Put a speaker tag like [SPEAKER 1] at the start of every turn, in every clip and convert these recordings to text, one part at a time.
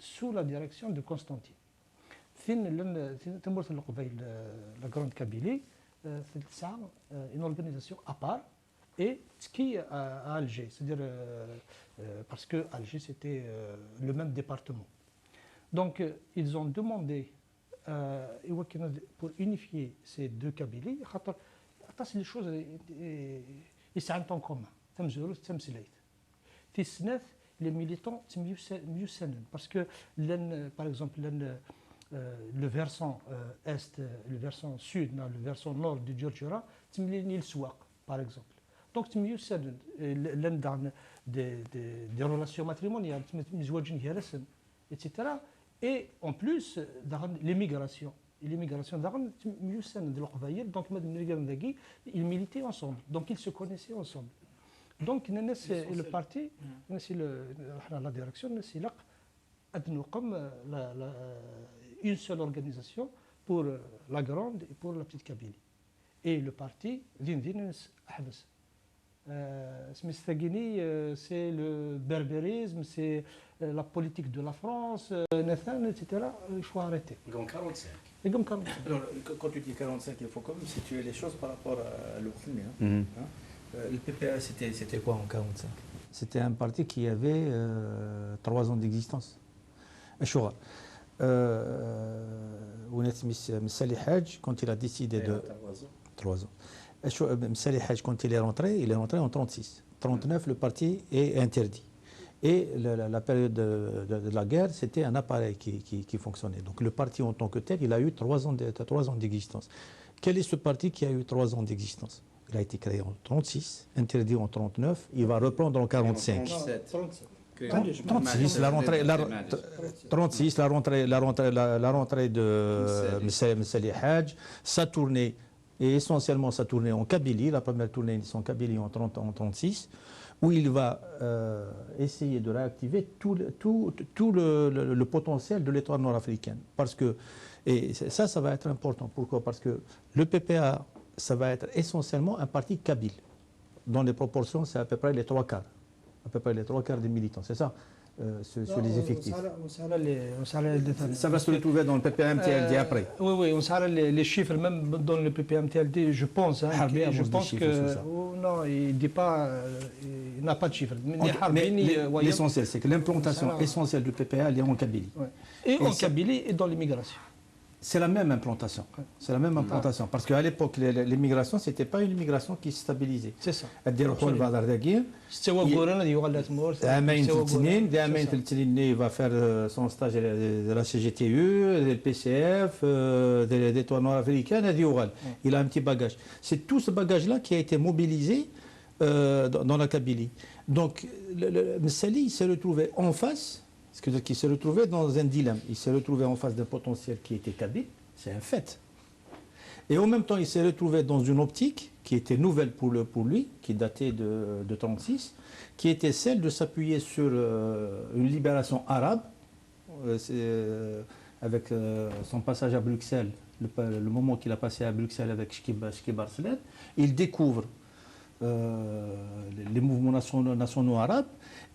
[SPEAKER 1] sous la direction de Constantine. La Grande Kabylie, c'est une organisation à part et qui à Alger, c'est-à-dire parce que Alger c'était le même département. Donc ils ont demandé pour unifier ces deux Kabylies, c'est des choses ils sont en commun. Les militants mieux parce que par exemple le versant est, le versant sud, le versant nord du Djurdjura, c'est Nil Souaq, par exemple. Donc c'est mieux l'un des relations matrimoniales, etc. Et en plus, l'immigration. L'immigration, donc ils militaient ensemble, donc ils se connaissaient ensemble. Donc le parti, la direction, comme une seule organisation pour la grande et pour la petite Kabylie. Et le parti, c'est le berbérisme, c'est la politique de la France, etc. Il faut arrêter.
[SPEAKER 2] Comme 45.
[SPEAKER 1] Et comme 45.
[SPEAKER 2] Alors, quand tu dis 45, il faut quand même situer les choses par rapport à l'Oufni. Le PPA, c'était quoi en 45?
[SPEAKER 3] C'était un parti qui avait 3 ans d'existence. Ashura. Msali Hadj, quand il a décidé de... 3 ans. Msali Hadj, quand il est rentré en 36. 39, le parti est interdit. Et la période de la guerre, c'était un appareil qui fonctionnait. Donc le parti en tant que tel, il a eu 3 ans d'existence. Quel est ce parti qui a eu 3 ans d'existence? Il a été créé en 36, interdit en 39, il va reprendre en 45. 36, la rentrée de Msali Hadj, sa tournée, et essentiellement sa tournée en Kabylie, la première tournée en Kabylie en 36, où il va essayer de réactiver tout le potentiel de l'État nord-africain. Parce que, et ça va être important. Pourquoi? Parce que le PPA, ça va être essentiellement un parti kabyle. Dans les proportions, c'est à peu près les 3/4. À peu près les 3/4 des militants, c'est ça, sur les effectifs. Ça va se retrouver dans le PPA-MTLD après.
[SPEAKER 1] Oui, on sait les chiffres, même dans le PPA-MTLD, je pense. Je pense que non, il dit pas, il n'a pas de chiffres.
[SPEAKER 3] Mais l'essentiel, c'est que l'implantation essentielle du PPA, elle est en Kabylie.
[SPEAKER 1] Et en Kabylie et dans l'immigration.
[SPEAKER 3] C'est la même implantation. C'est la même implantation. Parce qu'à l'époque, l'immigration, ce n'était pas une immigration qui se stabilisait.
[SPEAKER 1] C'est ça.
[SPEAKER 3] Il va faire son stage de la CGTU, du PCF, des toits nord-africains. Il a un petit bagage. C'est tout ce bagage-là qui a été mobilisé dans la Kabylie. Donc, Msali s'est retrouvé en face. C'est-à-dire qu'il s'est retrouvé dans un dilemme. Il s'est retrouvé en face d'un potentiel qui était kabyle, c'est un fait. Et en même temps, il s'est retrouvé dans une optique qui était nouvelle pour lui, qui datait de 1936, qui était celle de s'appuyer sur une libération arabe, avec son passage à Bruxelles, le moment qu'il a passé à Bruxelles avec Shkib Arslan. Il découvre les mouvements nationaux arabes.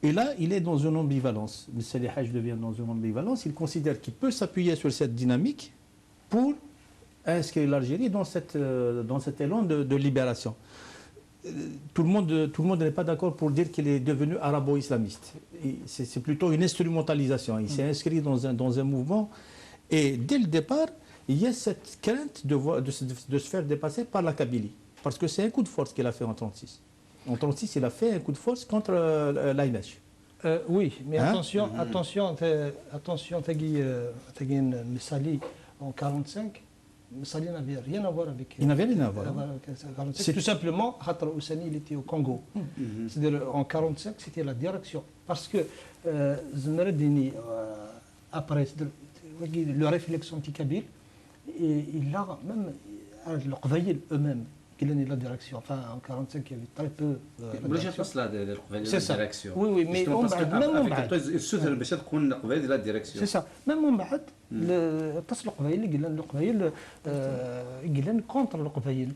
[SPEAKER 3] Et là, il est dans une ambivalence. Msali Hadj devient dans une ambivalence. Il considère qu'il peut s'appuyer sur cette dynamique pour inscrire l'Algérie dans cet élan de libération. Tout le monde n'est pas d'accord pour dire qu'il est devenu arabo-islamiste. C'est plutôt une instrumentalisation. Il s'est inscrit dans un mouvement. Et dès le départ, il y a cette crainte de se faire dépasser par la Kabylie. Parce que c'est un coup de force qu'il a fait en 1936. En 1936, il a fait un coup de force contre l'Aïnach.
[SPEAKER 1] Oui, mais attention, Msali en 1945, Msali n'avait rien à voir avec...
[SPEAKER 3] Il n'avait rien à voir.
[SPEAKER 1] C'est tout simplement, Khatra Oussani, il était au Congo. C'est-à-dire en 1945, c'était la direction. Parce que Zmeredini, après le réflexe anti-kabyle, il a même, le Qbaïl eux-mêmes, qu'il ait la direction. Enfin, en 45, il y avait très peu.
[SPEAKER 4] C'est ça.
[SPEAKER 1] Oui, oui, mais on c'est ça. Même en بعد اتصلوا قبائل قال القبائل قال contre القبائل.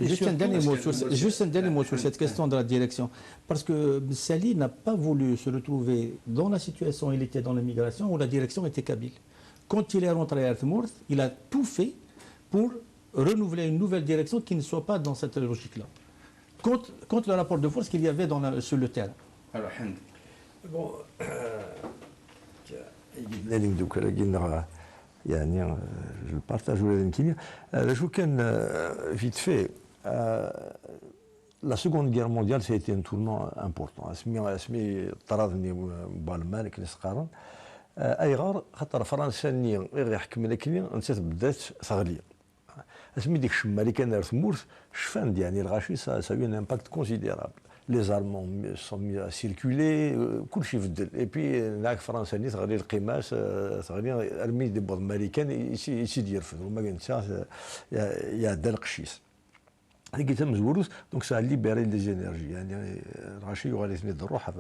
[SPEAKER 3] Juste un dernier mot sur cette question de la direction. Parce que Sali n'a pas voulu se retrouver dans la situation où il était dans l'immigration, où la direction était kabyle. Quand il est rentré à Ertmourth, il a tout fait pour renouveler une nouvelle direction qui ne soit pas dans cette logique-là. Contre le rapport de force qu'il y avait sur le terrain.
[SPEAKER 4] Alors, Hind.
[SPEAKER 5] Bon, je le partage je vite fait. La Seconde Guerre mondiale, ça a été un tournant important. طردني بالمالك الاسقارن ايغار خاطر فرنسا غير يحكم لكني انت بدات تغلي اسمي ديك الشمه اللي كان رثمورث شفان يعني الغاشي سا يو ان امباكت كونسيديرابل لي زالمون سون مي ا سيركولي كلشي بدل اي بي هناك فرنسا ني تغلي القماش تغلي ارمي دي بود امريكان يسيد يرفض وما كانت يا دا القشيس هذيك تم زوروث دونك سا ليبيري دي زينيرجي يعني الغاشي يغاليثني الروح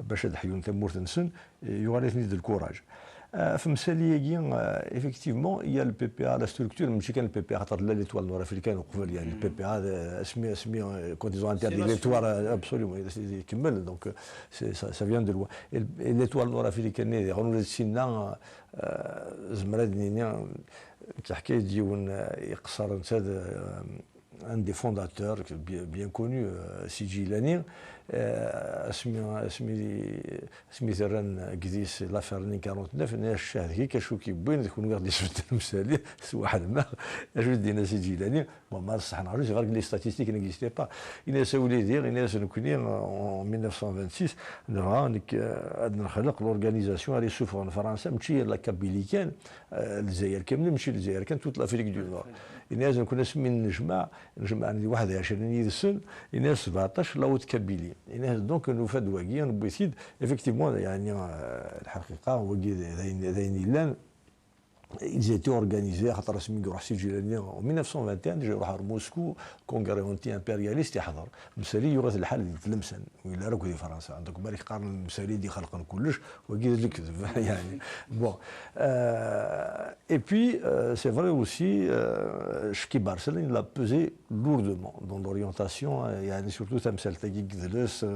[SPEAKER 5] باش نحيون تمورت نسن يغاليثني الكوراج في مساليه effectivement il y a le PPA la structure ماشي كان البي بي خاطر لا ليتوال نور افريكان وقبل يعني البي بي هذا اسمي كون ديزون انتردي ليتوال ابسوليومون يكمل دونك ça vient de loin ليتوال نور افريكان غنولد سينا زمراد نينا تحكي ديون يقصر نتا un des fondateurs bien connu, Sidi Lani, اسمي ثران قديس لافيرني 49 انا الشاهد كي كشو كيبين يكون غادي يسبت المسالي واحد ما اجو دينا سيدي لاني ما صح نعرف غير لي ستاتيستيك نيكزيستي با انا سولي دير انا سنكوني en 1926 نغانك نخلق لورغانيزاسيون على سوفرون فرنسا ماشي لا كابيليكان الجزائر كامله ماشي الجزائر كانت توت لافريك دو نور الناس كنا سمين نجمع عندي 21 سنه الناس 17 لاوت كابيلي الناس دونك نوفاد واقيا نبويسيد افكتيفمون يعني الحقيقه هو ذاين لان ils étaient organisés خاطر اسمي يروح سي جيلاني en 1921 جا يروح موسكو كونغري اونتي امبرياليست يحضر مسالي يغاث الحال ديال تلمسان ولا راكو دي فرنسا عندك بالك قارن المسالي دي خلقن كلش وكي الكذب يعني بون اي بي سي فري اوسي شكي بارسلين لا بوزي لوردمون دون لورينتاسيون يعني سورتو تمثال تاكي كذلس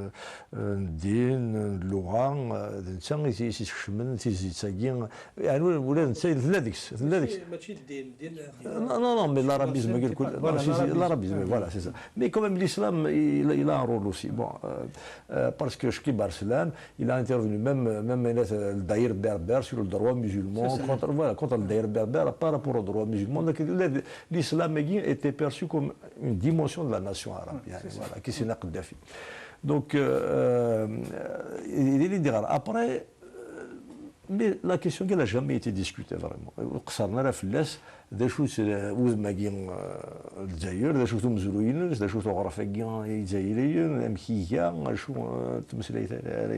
[SPEAKER 5] الدين اللغه الانسان يشمن تيزيتاكي يعني ولاد نتا
[SPEAKER 1] ماشي الدين
[SPEAKER 5] non mais l'arabisme l'arabisme voilà c'est ça mais quand même l'islam il a un rôle aussi bon parce que Chki Barslan il a intervenu même le daïr berbère sur le droit musulman contre le daïr berbère par rapport au droit musulman donc l'islam était perçu comme une dimension de la nation arabe voilà qui s'est naqdafi donc il est dire après. Mais la question qu'elle n'a jamais été discutée vraiment. قصرنا لها في اللاس ذا شو وزماكين الجزائر ذا شو مزروين ذا شو غرفاكين جزائريين امكيكا شو تمثيليه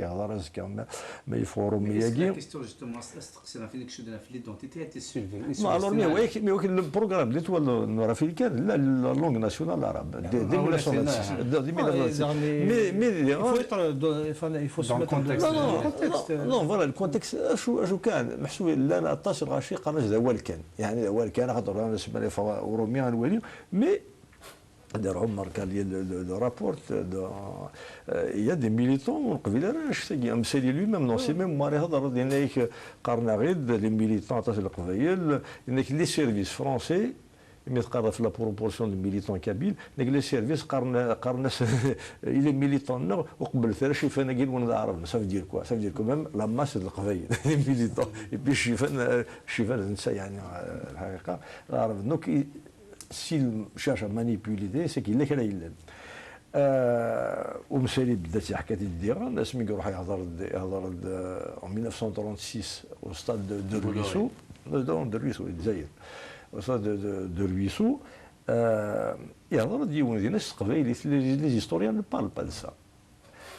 [SPEAKER 5] يهضر زكا ما يفوروا مياكي
[SPEAKER 4] كيستور جوستومون استقصينا في ديك الشيء في ليدونتيتي تي سيرفي
[SPEAKER 5] ما الور مي ولكن البروغرام اللي تولى نور افريكان لا لونغ ناسيونال العرب دي 1926
[SPEAKER 1] il faut se mettre dans le contexte.
[SPEAKER 5] Non, voilà, le contexte, شو كان محسوب لا نعطاش الغاشي قرنج ذا هو كان يعني هو كان خاطر انا نسمع لي اوروميان الوالي مي دار عمر كان لي رابورت il y a des militants قبيله شتي مسالي لي ميم نو سي ميم ماري هضر ديناك قرناغيد لي ميليتون تاع القبائل انك لي سيرفيس فرونسي mais قرر في لا بروبورسيون دو ميليتون كابيل نك لي سيرفيس قرن الى ميليتون نو وقبل ثلاث شيفان كاين ون العرب صافي دير كوا صافي دير كومام لا ماس دو القبائل لي ميليتون اي بي شيفان نسى يعني الحقيقه العرب دونك سي شاش مانيبيولي سي كاين لك لا الا ومسالي بدات حكايه الديران الناس ملي يروح يهضر en 1936 au stade de Ruisseau de Ruisseau الجزائر وصاد دو رويسو يهضر ديون ديال الناس قبايلي لي هيستوريان نو بارل با دو سا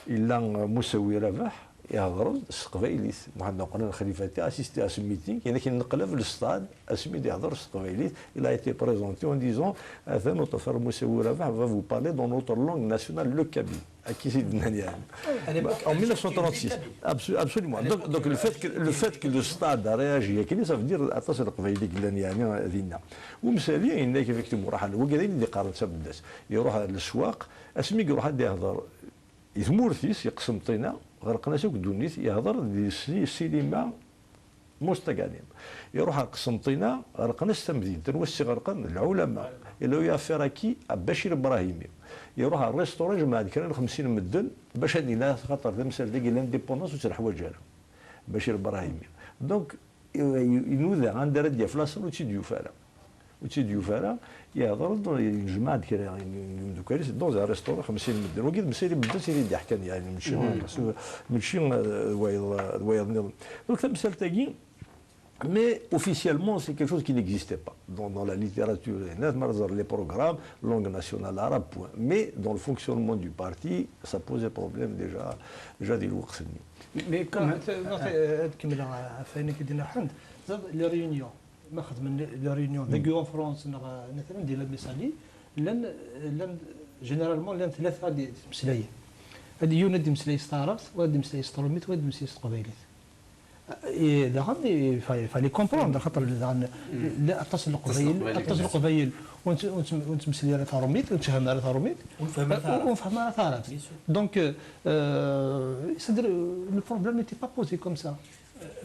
[SPEAKER 5] الا موسوي رباح يهضروا القبايليت واحد نقول الخليفه اسيستي à ce meeting يعني كي نقلب للستاد اسمي يهضر القبايليت il a été présenté en disant هذا نتفر مساوي رابع va vous parler dans notre langue nationale le kabyle اكيد سيدنا يعني en 1936 absolument donc le fait que le stade a réagi كاين ça veut dire اتصل القبايلي قلنا يعني ذينا ومسالي انك كيف يكتبوا راح الوقت اللي قارن سبداس يروح للسواق اسمي يروح يهضر يثمورثيس يقسم طينا غرقنا سوق دونيت يهضر دي السينما مستقالين يروح قسنطينه غرقنا السمدين تنوسي غرقنا العلماء اللي هو فراكي بشير ابراهيمي يروح الريستوران جماعه كان 50 مدن باش هذه لا خاطر تمثال ديك لانديبوندونس وتلحوايج بشير ابراهيمي دونك ينوذا عند رديه في لاصل وتيديو فارا يهضر الجماعه كرا دوكا دون ريستوران 50 مدن وكيد مسيري بدا سيري دي حكى يعني ماشي وايض دونك تمثال تاعي mais officiellement c'est quelque chose qui n'existait pas dans la littérature les programmes langue nationale arabe point mais dans le fonctionnement du parti ça posait problème déjà ديال الوقت
[SPEAKER 1] mais quand كمل فين كدينا حند لي ريونيون ما خدم لي ريونيون داكيو فرونس مثلا ديال المثالي لن جينيرالمون لان ثلاثه دي مسلايه هذه يوند مسلاي ستارات وهذه مسلاي ستروميت وهذه مسلاي قبيليت il fallait comprendre خاطر لا اتصل القبائل ونتمثل على ثروميت ونتفهم على ثروميت ونفهم على ثارات دونك le problème n'était pas posé comme ça.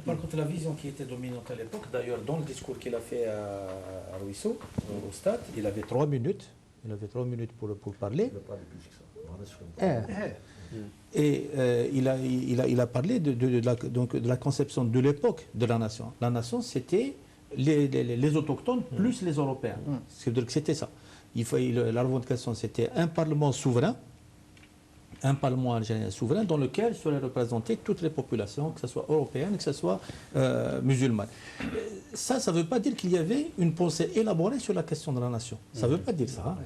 [SPEAKER 2] Par contre, la vision qui était dominante à l'époque, d'ailleurs, dans le discours qu'il a fait à Ruisseau, au stade, il avait
[SPEAKER 3] 3 minutes. Il avait 3 minutes pour parler.
[SPEAKER 5] Il n'a pas plus que ça.
[SPEAKER 3] Et il a parlé de la conception de l'époque de la nation. La nation, c'était les autochtones plus les Européens. C'est-à-dire que c'était ça. La revendication, c'était un parlement souverain, un parlement algérien souverain dans lequel seraient représentées toutes les populations, que ce soit européennes, que ce soit musulmanes. Ça ne veut pas dire qu'il y avait une pensée élaborée sur la question de la nation. Ça ne veut pas dire ça. Hein.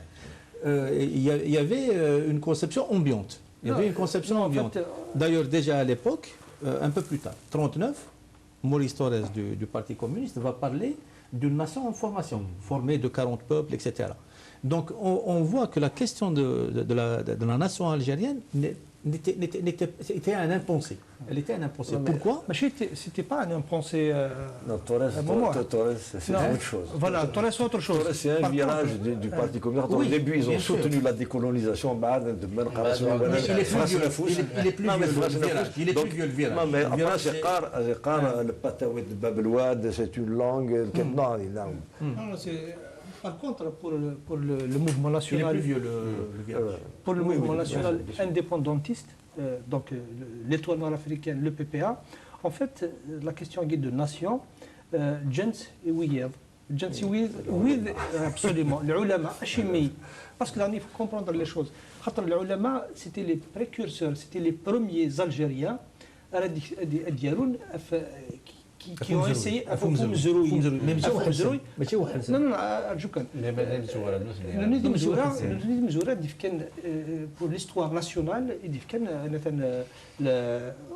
[SPEAKER 3] Il y avait une conception ambiante. Il y avait une conception ambiante. D'ailleurs, déjà à l'époque, un peu plus tard, 1939, Maurice Thorez du Parti communiste va parler d'une nation en formation, formée de 40 peuples, etc. Donc on voit que la question de la nation algérienne était un impensé. Elle était un impensé. Pourquoi?
[SPEAKER 1] C'était pas un impensé.
[SPEAKER 5] Non, Thorez, c'est autre chose.
[SPEAKER 1] Voilà, Thorez, c'est autre chose.
[SPEAKER 5] Thorez, c'est un virage du Parti communiste. Au début, ils ont soutenu la décolonisation.
[SPEAKER 3] Il est plus vieux le virage.
[SPEAKER 5] Non, mais après, c'est Qar, le Pataouet de Babelwad, c'est une langue.
[SPEAKER 1] Par contre, pour le mouvement national,
[SPEAKER 3] il est plus vieux le virage.
[SPEAKER 1] Pour le mouvement national indépendantiste, donc l'étoile nord-africaine, le PPA, en fait, la question de nation, Jens et Ouiyad. Jens et Ouiyad, absolument. Les ulama, Hachimi. Parce que là, il faut comprendre les choses. Les ulama, c'était les précurseurs, c'était les premiers Algériens qui ont essayé à faire Mzouroui.
[SPEAKER 3] ماشي واحد
[SPEAKER 1] non, أرجوك. Pour l'histoire nationale,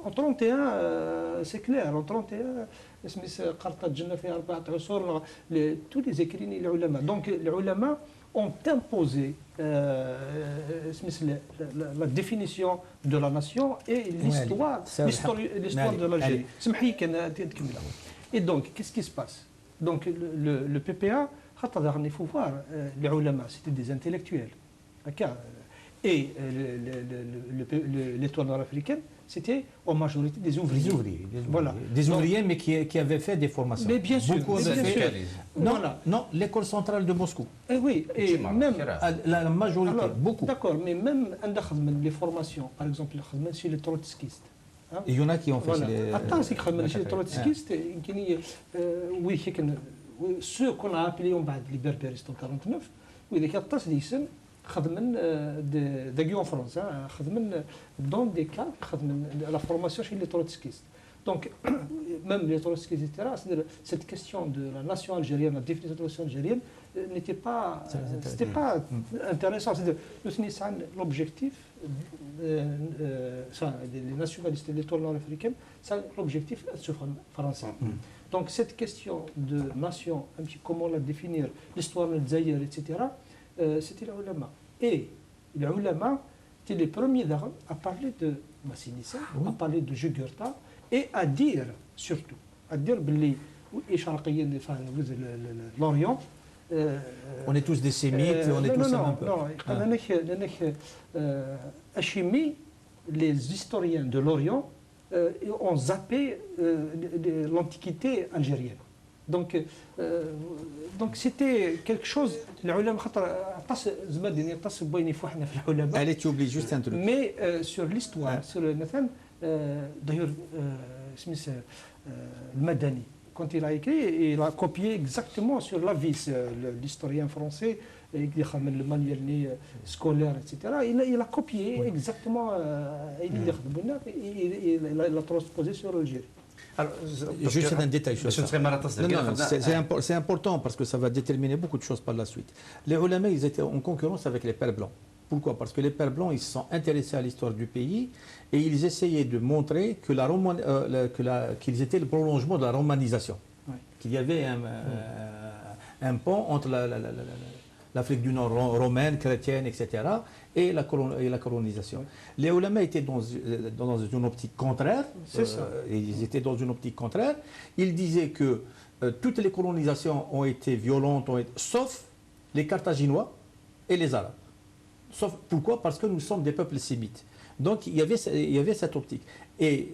[SPEAKER 1] en 31, c'est clair, en 31, قرطة الجنة فيها 4 عصور, tous les écrits les ulama. Donc les ulama ont imposé la définition de la nation et l'histoire de l'Algérie. Et donc, qu'est-ce qui se passe? Donc, le PPA, il faut voir, les ulama, c'était des intellectuels. Et l'étoile nord-africaine, c'était en majorité des ouvriers. Voilà.
[SPEAKER 3] Des ouvriers, mais qui avaient fait des formations.
[SPEAKER 1] Mais bien sûr.
[SPEAKER 3] Beaucoup avaient fait. Non, l'école centrale de Moscou.
[SPEAKER 1] Oui, et même.
[SPEAKER 3] La majorité, beaucoup.
[SPEAKER 1] D'accord, mais même les formations, par exemple, chez les trotskistes.
[SPEAKER 3] Il y en a qui ont fait
[SPEAKER 1] Attends, c'est que chez les trotskistes, ceux qu'on a appelés les berbéristes en 49, خدمن داكيو فرنسا خدمن دون دي كان خدمن لا فورماسيون chez les trotskistes. Donc même les trotskistes etc. Cette question de la nation algérienne, la définition de la nation algérienne c'était pas intéressant. C'est l'objectif les nationalistes et l'étoile nord-africaine, c'est l'objectif français. Donc cette question de nation, un petit comment la définir, l'histoire de Zaïre, etc., c'était les ulama. Et les ulama étaient les premiers d'Arabes à parler de Massinissa, à parler de Jugurtha, et à dire surtout, à dire l'Orient.
[SPEAKER 3] On est tous des sémites, on est tous un peu.
[SPEAKER 1] Hachimi, les historiens de l'Orient ont zappé l'Antiquité algérienne. Donc c'était quelque chose.
[SPEAKER 3] Allez, tu oublies juste un truc.
[SPEAKER 1] Mais sur l'histoire, sur le Nathan, d'ailleurs, le Madani, quand il a écrit, il a copié exactement sur l'avis, l'historien français, le manuel scolaire, etc. Il a copié exactement, il l'a transposé sur l'Algérie.
[SPEAKER 3] Alors, juste un détail sur ça. C'est important parce que ça va déterminer beaucoup de choses par la suite. Les ulama, ils étaient en concurrence avec les Pères blancs. Pourquoi? Parce que les Pères blancs, ils se sont intéressés à l'histoire du pays et ils essayaient de montrer que qu'ils étaient le prolongement de la romanisation. Oui. Qu'il y avait un pont entre l'Afrique du Nord romaine, chrétienne, etc., et la colonisation. Oui. Les ulama étaient dans une optique contraire.
[SPEAKER 1] C'est ça.
[SPEAKER 3] Ils étaient dans une optique contraire. Ils disaient que toutes les colonisations ont été violentes, sauf les Carthaginois et les Arabes. Sauf pourquoi? Parce que nous sommes des peuples sémites. Donc il y avait cette optique. Et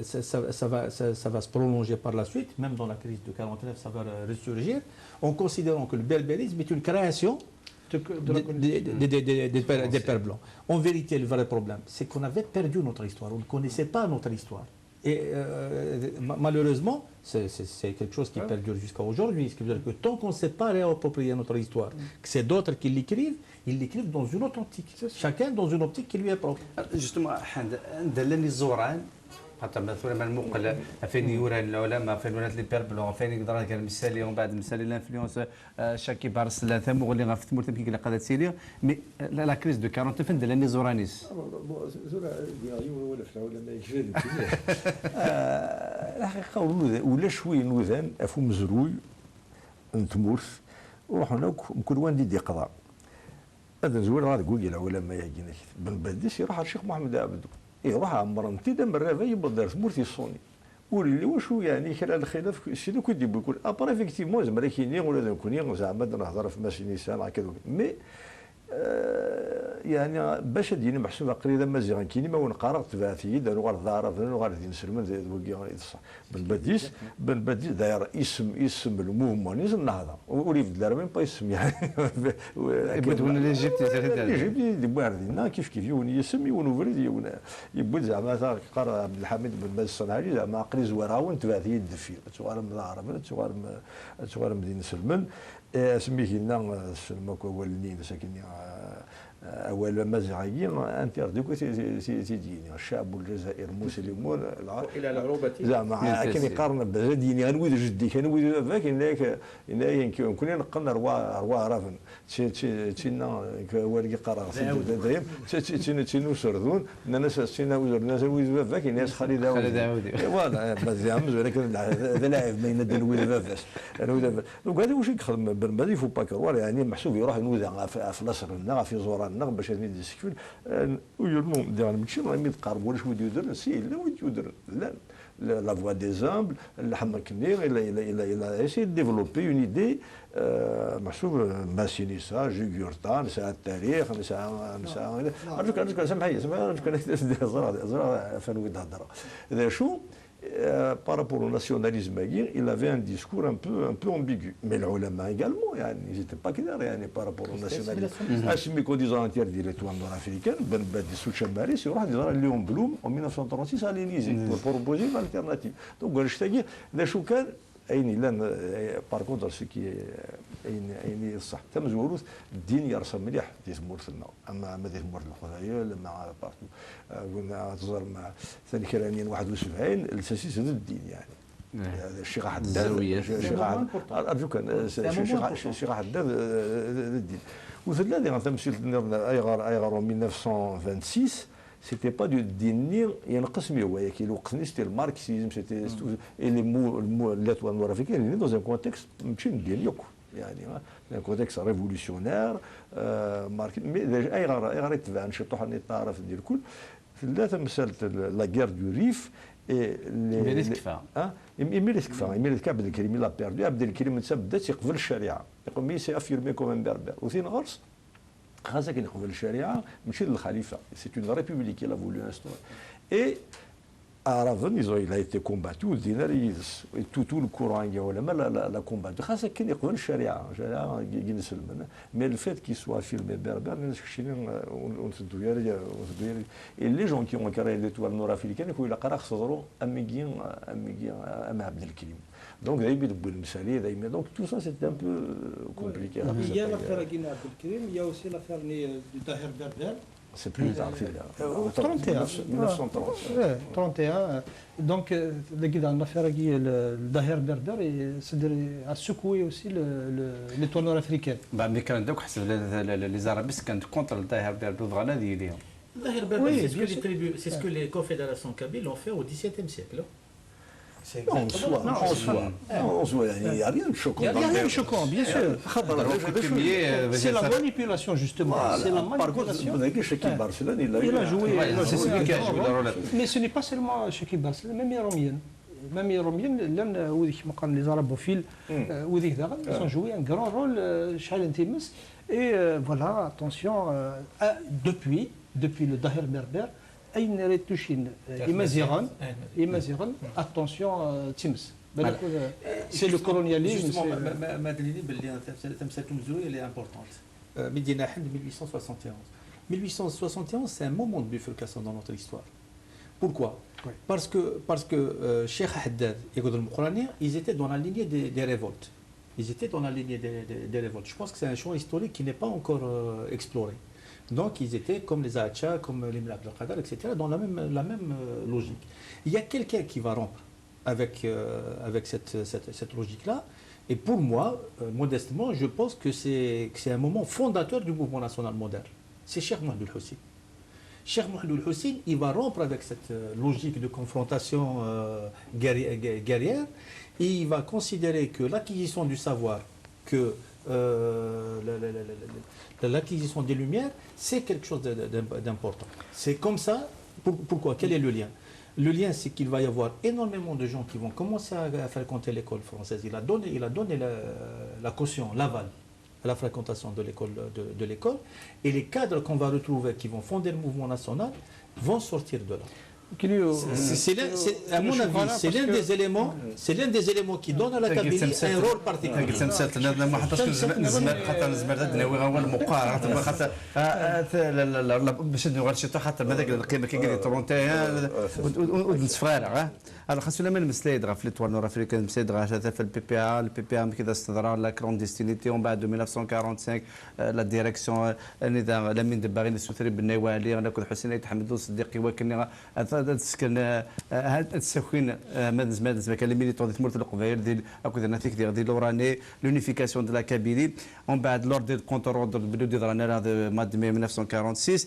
[SPEAKER 3] ça va se prolonger par la suite, même dans la crise de 49, ça va ressurgir, en considérant que le berbérisme est une création des Pères blancs. En vérité, le vrai problème, c'est qu'on avait perdu notre histoire. On ne connaissait pas notre histoire. Et malheureusement, c'est quelque chose qui perdure jusqu'à aujourd'hui. Ce qui veut dire que tant qu'on ne sait pas réapproprier notre histoire, que c'est d'autres qui l'écrivent, ils l'écrivent dans une autre optique. Chacun dans une optique qui lui est propre.
[SPEAKER 4] Justement, دلني الزوران حتى مثلا المقله فين يوران العلماء فين ولات لي بير بلون فين يقدر كان مثالي ومن بعد مثالي لانفلونس شاكي بارس لا ثم وغلي غا في تمور تمكي لا قادت سيريا مي لا كريز دو 40 فين دلني زورانيس
[SPEAKER 5] الحقيقه ولا شويه نوذان افو مزروي نتمورث وروحنا كل وان دي قضاء هذا زوين غادي يقول العلماء يجينا بن بديس يروح الشيخ محمد عبدو يروح عمر امتدى من الرافع يبدا دار مورتي الصوني ولي وشو يعني كان الخلاف شنو كنت يقول ابرا ايفيكتيفمون زعما كاينين ولا كوني زعما نهضر في ماشي نيسان هكا مي يعني باش ديني محسوبه قريبا مزيان كايني ما ونقرا تبعثي داروا غير الدار داروا غير دين سلمان وكي يصح بن بديس داير اسم المهمونيز النهضه ولي بدل ما با اسم يعني
[SPEAKER 4] بدون
[SPEAKER 5] الاجيبتي دي باردين كيف يوني اسم يونو يبد زعما قرا عبد الحميد بن باز الصنعاني زعما قري زوراون تبعثي الدفي تغار من العرب تغار مدينه سلمان سميه لنا سلمك اولني ساكن اول مزعجين انت ردوك تيجيني الشعب الجزائر مسلمون
[SPEAKER 2] الى العروبه
[SPEAKER 5] زعما كان يقارن بزاديني غنويد جدي كان ويد فاك هناك كنا نقلنا روا رافن تينا والقي قرار دايم تينو سردون الناس تينا الناس ويد فاك الناس خالد عودي فوالا مزيان ولكن هذا لاعب ما ينادي ويد فاس دونك هذا واش يخدم بالبادي فو باكر يعني محسوب يروح ينوز في الأسر في زوران باش هذه السكون ويرمون ديال ماشي راه يتقارب ولا شو يدير سي لا يدير لا لا فوا دي زامبل الحمر كنير الى اسي ديفلوبي اون ايدي محسوب ماسينيسا جوغورتا نساء التاريخ نساء ارجوك سامحني زرا فنوي الهضره اذا شو par rapport au nationalisme, il avait un discours un peu ambigu. Mais les ulama également, ils n'étaient pas clairs par rapport au nationalisme. Assumé qu'au disant interdit les toits nord-africaines, Ben Badi Souchamari, c'est vrai, Léon Blum, en 1936, à l'Élysée, pour proposer une alternative. Donc, je te dis, les choukan, par contre, ce qui est صح تم زوروث الدين يرسم مليح تيسمورثنا اما ما تيسمورث الخزايل مع بارتو قلنا تزور مع ثاني كرانيين 71 الساسيس ضد الدين يعني الشيخ حداد ارجوك الشيخ حداد ضد الدين وثلاثه تمثيل ايغار 1926 c'était pas du dinir ينقسم هو كي الوقت c'était le marxisme c'était et les mots lettres nord-africaines dans un contexte ماشي ديال يعني un contexte révolutionnaire mais déjà اي غير يتبع شطوح اني تعرف ديال الكل ثلاثه مساله لا غير دو ريف
[SPEAKER 4] يميريت كفا
[SPEAKER 5] يميريت كفا يميريت عبد الكريم لا بيردو عبد الكريم بدات يقبل الشريعه يقول مي سي افيرمي كوم بربر وثين غرس خاصة كي يقبل الشريعه ماشي للخليفه سي اون ريبوبليك كي لا فولو انستور اي Araven, il a été combattu, tout le courant, la combattu. C'est qu'il y a une charia, mais le fait qu'il soit filmé berbère, et les gens qui ont créé l'étoile nord-africaine, il faut que la Khazaro, Amigien, Abdelkrim. Donc, donc tout ça c'est un peu compliqué.
[SPEAKER 1] Il y a l'affaire Guinée Abdelkrim, il y a aussi l'affaire du Tahir Berber.
[SPEAKER 5] C'est plus tard,
[SPEAKER 1] au 31.
[SPEAKER 5] 1930.
[SPEAKER 1] 31. Donc, l'affaire le Daher Berber a secoué aussi l'étoile nord-africaine.
[SPEAKER 4] Mais quand les Arabistes sont contre le Daher Berber, vraiment, ils
[SPEAKER 2] Daher Berber, c'est ce que les confédérations kabyles ont fait au XVIIe siècle.
[SPEAKER 5] En soi, il n'y a rien de choquant.
[SPEAKER 1] Il n'y a rien de choquant, bien sûr. C'est la manipulation, justement. C'est la manipulation. Il a joué. Mais ce n'est pas seulement Shekib Barcelone, même les Romiens, les arabophiles, ils ont joué un grand rôle chez l'Intimus. Et voilà, attention, depuis le Daher Berber, أين ريتوشين يمازيغن attention تيمس c'est le colonialisme
[SPEAKER 2] Madeleine باللي تمسك مزوي elle est importante Medina Hand 1871 c'est un moment de bifurcation dans notre histoire. Pourquoi? Parce que Cheikh Haddad et Godel Moukhrani, ils étaient dans la lignée des révoltes. Ils étaient dans la lignée des révoltes. Je pense que c'est un champ historique qui n'est pas encore exploré. Donc ils étaient comme les Acha, comme les Mlak de Qadar, etc., dans la même logique. Il y a quelqu'un qui va rompre avec cette logique-là. Et pour moi, modestement, je pense que c'est un moment fondateur du mouvement national moderne. C'est Cheikh Mohamed El-Hussein. Cheikh Mohamed El-Hussein, il va rompre avec cette logique de confrontation guerrière. Et il va considérer que l'acquisition du savoir, que l'acquisition des Lumières, c'est quelque chose d'important. C'est comme ça. Pourquoi? Quel est le lien? Le lien, c'est qu'il va y avoir énormément de gens qui vont commencer à fréquenter l'école française. Il a donné la caution, l'aval à la fréquentation de l'école. Et les cadres qu'on va retrouver qui vont fonder le mouvement national vont sortir de là. À mon avis, c'est l'un des éléments qui donne à la Kabylie un rôle particulier.
[SPEAKER 4] Alors, خاصنا من المسلايد في l'étoile nord-africaine مسلايد هذا في البي بي ام كذا استدرار لا كلونديستينيتي ومن بعد 1945 لا ديريكسيون النظام لامين دباغي السوثري بالنوالي انا كنت حسين يتحمدوا صديقي وكني تسكن هاد السكين مادز كان ميليتون ثمرت القبائل ديال اكو ناتيك ديال لوراني لونيفيكاسيون دو لا كابيلي ومن بعد لورد دي كونترول بدو ديرانا هذا ماد 1946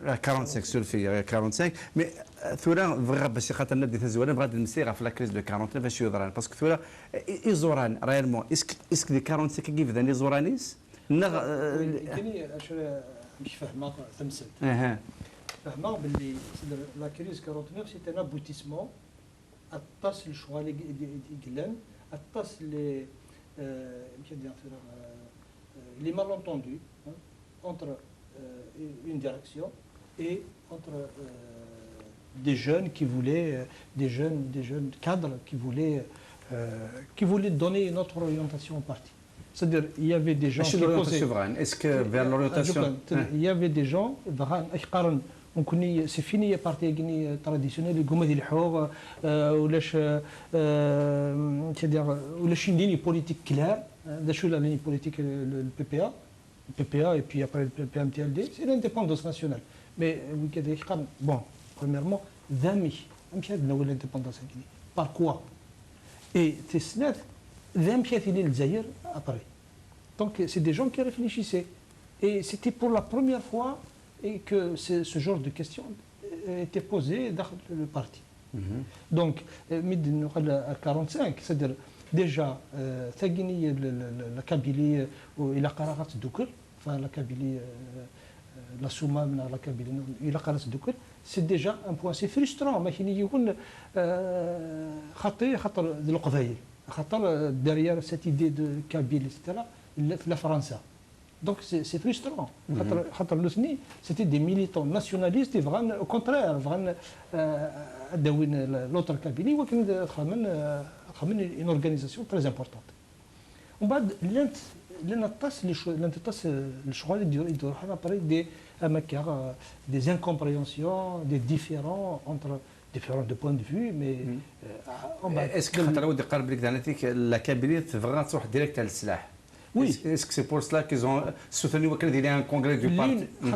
[SPEAKER 4] 45 سولفي 45 مي ثورا بغا باش خاطر نبدا تزوالنا بغا نمسي في لا كريز دو 49 فاش يضران باسكو ثورا ايزوران ريالمون اسك دي 45 كيف ذا ايزورانيس
[SPEAKER 1] كاين مش فاهمه تمثل فاهمه باللي لا كريز 49 سي ان ابوتيسمون اتصل الشغل يقلان اتصل لي les malentendus entre une direction et entre des jeunes qui voulaient, des jeunes cadres qui voulaient donner une autre orientation au parti. C'est-à-dire, il y avait des gens qui
[SPEAKER 4] posaient... Est-ce que vers l'orientation...
[SPEAKER 1] Il y avait des gens, c'est fini le parti traditionnel, les Goumadi Lhour, ou les lignes politiques claires, la ligne politique, le PPA. Le PPA et puis après le PMTLD, c'est l'indépendance nationale. Mais, bon, premièrement, l'indépendance. Par quoi? Et après. Donc, c'est des gens qui réfléchissaient. Et c'était pour la première fois, et que ce genre de questions était posé dans le parti. Donc, à 45, c'est-à-dire déjà, la Kabylie, il a قرارات دوكر, enfin la Kabylie, la Souma, la Kabylie, il a قرارات دوكر, c'est déjà un point, c'est frustrant, ما كاين يقول خاطر القبائل, خاطر derrière cette idée de Kabylie, etc. la France. Donc c'est frustrant. C'était des militants nationalistes, et au contraire, l'autre Kabylie, une organisation très importante. On va des incompréhensions, des différends entre différents de points de vue, mais
[SPEAKER 4] est-ce que la Kabylie تبغى تروح ديريكت على السلاح؟
[SPEAKER 1] Oui.
[SPEAKER 4] Est-ce que c'est pour cela qu'ils ont soutenu un congrès du parti?
[SPEAKER 1] Il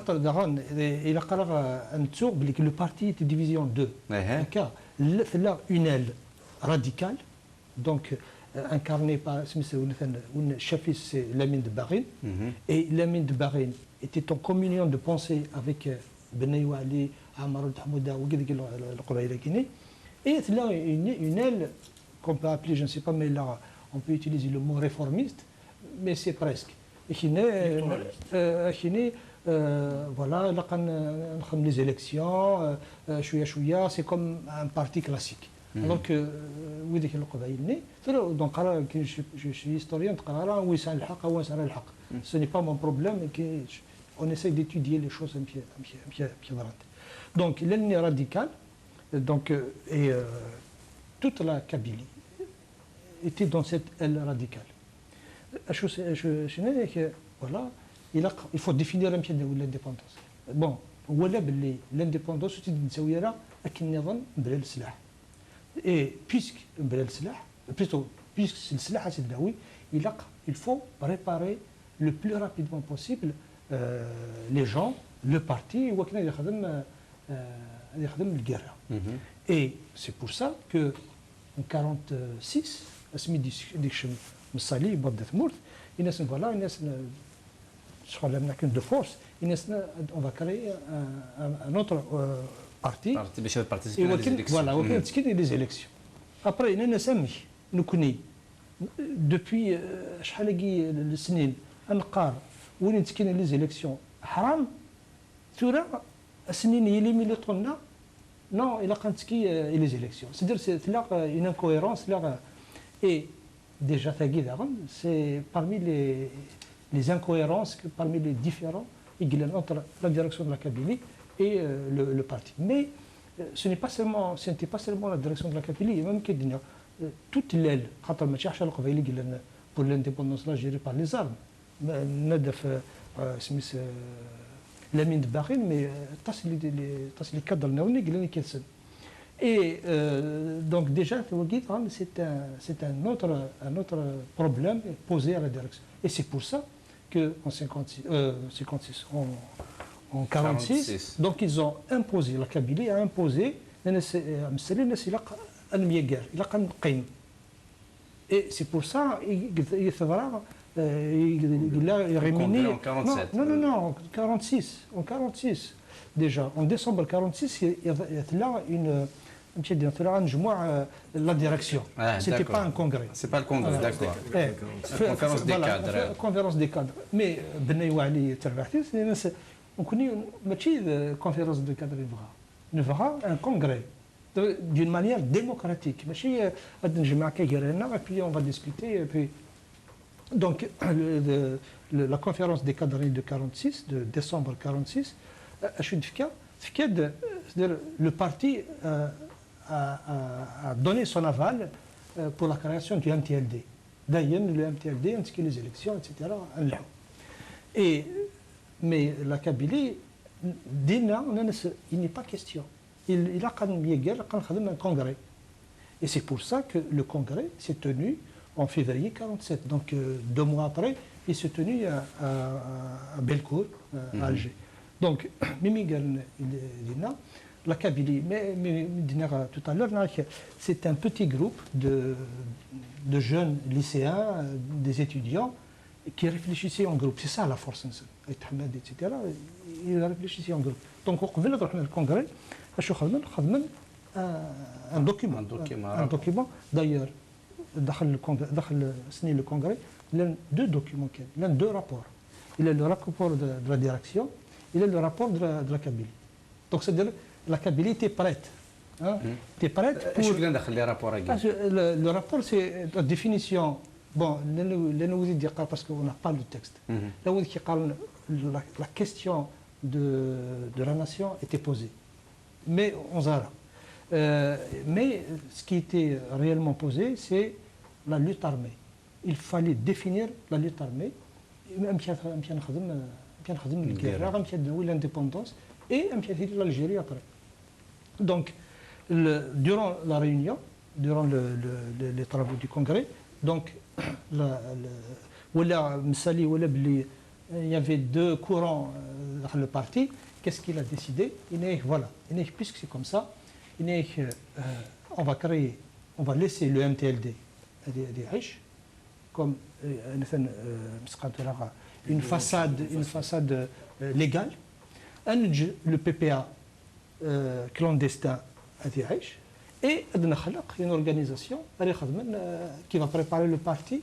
[SPEAKER 1] a que le parti était divisé en deux. Là, une aile radicale, donc incarnée par le chef, c'est Lamine de Barine. Et Lamine de Barine était en communion de pensée avec Benayoua Ali, Amar al-Hamouda, et là, une aile qu'on peut appeler, je ne sais pas, mais là, on peut utiliser le mot réformiste, mais c'est presque. Voilà, les élections, c'est comme un parti classique. Donc, je suis historien, ce n'est pas mon problème, on essaie d'étudier les choses un peu. Donc, l'ennemi radical, donc, et toute la Kabylie était dans cette aile radicale. Voilà, il faut définir un peu l'indépendance. Bon, l'indépendance, c'est une سويرة لكن نظن بلا السلاح. Et puisque بلا السلاح, plutôt puisque le سلاح c'est الدعوي, il faut préparer le plus rapidement possible les gens, le parti, وكنا يخدم الجيرة. Et c'est pour ça que en 46, اسمي ديكشن مصالي بدات مورت الناس فوالا الناس شغل لنا كاين دو فورس الناس اون فا كري ان اوتر بارتي
[SPEAKER 4] باش بارتيسيبي لي زيليكسيون
[SPEAKER 1] فوالا وكان تسكين لي زيليكسيون ابري انا سامي نكوني دوبوي شحال كي السنين انقار وين تسكين لي زيليكسيون حرام ثورة السنين يلي ميليطونا نو الا كانت تسكي لي زيليكسيون سيدير تلاق اون انكويرونس لا اي déjà, c'est parmi les incohérences, parmi les différends entre la direction de la Kabylie et le parti. Mais ce n'était pas seulement la direction de la Kabylie, même toute l'aile, pour l'indépendance là, gérée par les armes. Lamine de Barine, mais les cadres de et donc déjà, c'est un autre problème posé à la direction. Et c'est pour ça qu'en 56, en 46, donc ils ont imposé, la Kabylie a imposé, et c'est pour ça qu'il faudra
[SPEAKER 4] en 47.
[SPEAKER 1] Non, en 46 déjà. En décembre 46, il y a là la direction. Ce n'était pas un congrès.
[SPEAKER 4] Ce n'est pas le congrès, d'accord.
[SPEAKER 1] Conférence des cadres. Conférence des cadres. Mais Benayoua Ali on connaît une conférence de cadres. Il fera un congrès d'une manière démocratique. Puis on va discuter. Donc, la conférence des cadres de 46, de décembre 46, le parti a donné son aval pour la création du MTLD. D'ailleurs, le MTLD a inscrit les élections, etc. Mais la Kabylie, il n'est pas question. Il a un congrès. Et c'est pour ça que le congrès s'est tenu en février 47. Donc 2 mois après, il s'est tenu à Bellecour, à Alger. Donc, Mimi Dina, la Kabylie, mais tout à l'heure, c'est un petit groupe de jeunes lycéens, des étudiants, qui réfléchissait en groupe. C'est ça la force, Ahmed, etc. Il réfléchissait en groupe. Donc, on a le congrès, un document. D'ailleurs, dans le congrès, il y a deux documents, il y a deux rapports. Il y a le rapport de la direction, il y a le rapport de la Kabylie. Donc, c'est-à-dire la Kabylie était prête. Tu es prête pour... Le rapport, c'est la définition. Bon, parce qu'on n'a pas le texte. La question de la nation était posée. Mais on s'arrête. Mais ce qui était réellement posé, c'est la lutte armée. Il fallait définir la lutte armée, l'indépendance et l'Algérie après. Donc, durant la réunion, durant les travaux du Congrès, donc, il y avait deux courants dans le parti. Qu'est-ce qu'il a décidé? Voilà, puisque c'est comme ça, on va laisser le MTLD comme une façade légale. Le PPA clandestin et une organisation qui va préparer le parti